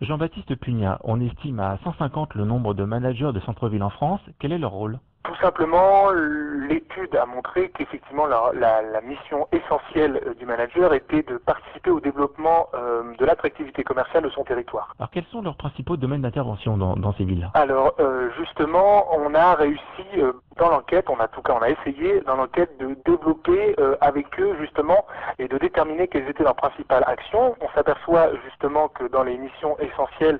Jean-Baptiste Pugnat, on estime à 150 le nombre de managers de centre-ville en France. Quel est leur rôle? Tout simplement, l'étude a montré qu'effectivement la mission essentielle du manager était de participer au développement de l'attractivité commerciale de son territoire. Alors quels sont leurs principaux domaines d'intervention dans ces villes? Alors justement, on a réussi dans l'enquête, on a essayé dans l'enquête de développer avec eux justement et de déterminer quelles étaient leurs principales actions. On s'aperçoit justement que dans les missions essentielles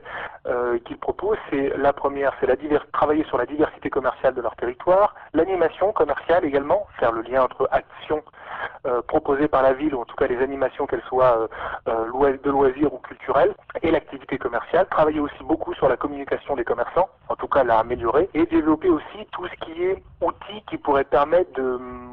qu'ils proposent, la première, c'est travailler sur la diversité commerciale de leur territoire, l'animation commerciale également, faire le lien entre actions proposées par la ville, ou en tout cas les animations, qu'elles soient de loisirs ou culturelles, et l'activité commerciale, travailler aussi beaucoup sur la communication des commerçants, en tout cas la améliorer, et développer aussi tout ce qui est outils qui pourraient permettre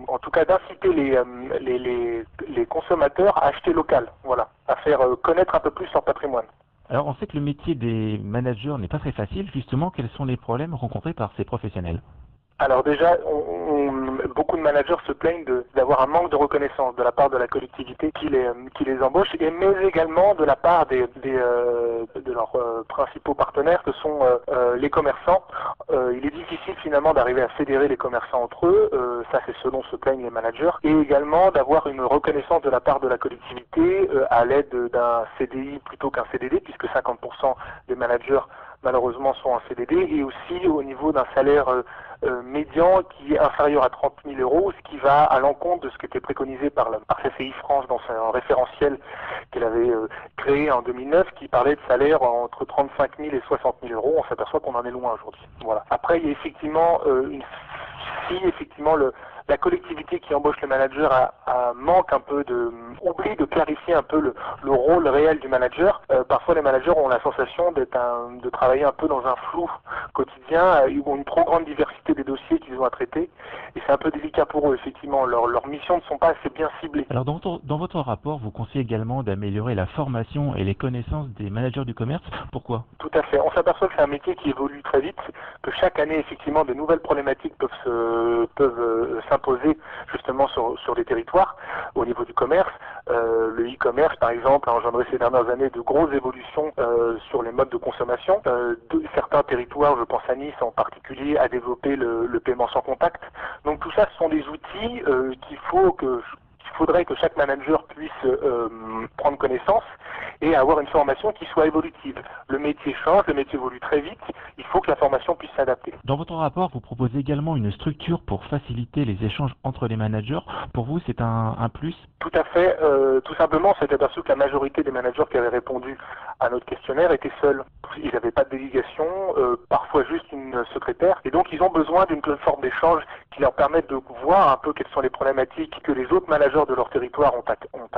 en tout cas d'inciter les consommateurs à acheter local, voilà, à faire connaître un peu plus leur patrimoine. Alors on sait que le métier des managers n'est pas très facile, justement, quels sont les problèmes rencontrés par ces professionnels? Alors déjà, beaucoup de managers se plaignent d'avoir un manque de reconnaissance de la part de la collectivité qui les embauche, mais également de la part de leurs principaux partenaires que sont les commerçants. Il est difficile finalement d'arriver à fédérer les commerçants entre eux, ça c'est ce dont se plaignent les managers, et également d'avoir une reconnaissance de la part de la collectivité à l'aide d'un CDI plutôt qu'un CDD, puisque 50% des managers malheureusement sont en CDD, et aussi au niveau d'un salaire médian qui est inférieur à 30 000 euros, ce qui va à l'encontre de ce qui était préconisé par CCI France dans son référentiel qu'elle avait créé en 2009, qui parlait de salaire entre 35 000 et 60 000 euros. On s'aperçoit qu'on en est loin aujourd'hui. Voilà. Après, il y a effectivement la collectivité qui embauche le manager manque un peu oublie de clarifier un peu le rôle réel du manager. Parfois les managers ont la sensation de travailler un peu dans un flou quotidien, ils ont une trop grande diversité des dossiers qu'ils ont à traiter, et c'est un peu délicat pour eux, effectivement. Leurs missions ne sont pas assez bien ciblées. Alors dans votre rapport, vous conseillez également d'améliorer la formation et les connaissances des managers du commerce. Pourquoi? Tout à fait. On s'aperçoit que c'est un métier qui évolue très vite, que chaque année, effectivement, de nouvelles problématiques peuvent s'imposer justement sur les territoires au niveau du commerce. Le e-commerce, par exemple, a engendré ces dernières années de grosses évolutions sur les modes de consommation. Certains territoires, je pense à Nice en particulier, a développé le paiement sans contact. Donc tout ça, ce sont des outils qu'il faudrait que chaque manager puisse prendre connaissance et avoir une formation qui soit évolutive. Le métier change, le métier évolue très vite, il faut que la formation puisse s'adapter. Dans votre rapport, vous proposez également une structure pour faciliter les échanges entre les managers. Pour vous, c'est un plus? Tout à fait. Tout simplement, on s'est aperçu que la majorité des managers qui avaient répondu à notre questionnaire étaient seuls. Ils n'avaient pas de délégation, parfois juste une secrétaire, et donc ils ont besoin d'une plateforme d'échange qui leur permette de voir un peu quelles sont les problématiques que les autres managers de leur territoire ont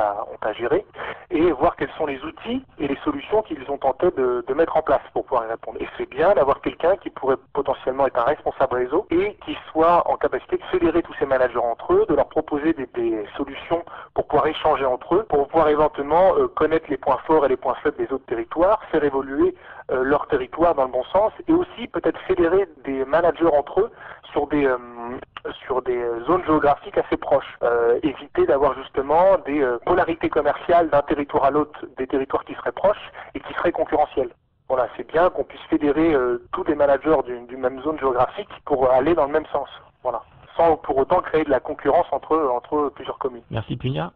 à gérer, et voir quels sont les outils et les solutions qu'ils ont tenté de mettre en place pour pouvoir y répondre. Et c'est bien d'avoir quelqu'un qui pourrait potentiellement être un responsable réseau et qui soit en capacité de fédérer tous ces managers entre eux, de leur proposer des solutions pour pouvoir échanger entre eux, pour pouvoir éventuellement connaître les points forts et les points faibles des autres territoires, faire évoluer leur territoire dans le bon sens, et aussi peut-être fédérer des managers entre eux sur des zones géographiques assez proches. Éviter d'avoir justement des polarités commerciales d'un territoire à l'autre, des territoires qui seraient proches et qui seraient concurrentiels. Voilà, c'est bien qu'on puisse fédérer tous les managers d'une même zone géographique pour aller dans le même sens. Voilà, sans pour autant créer de la concurrence entre plusieurs communes. Merci Pugnat.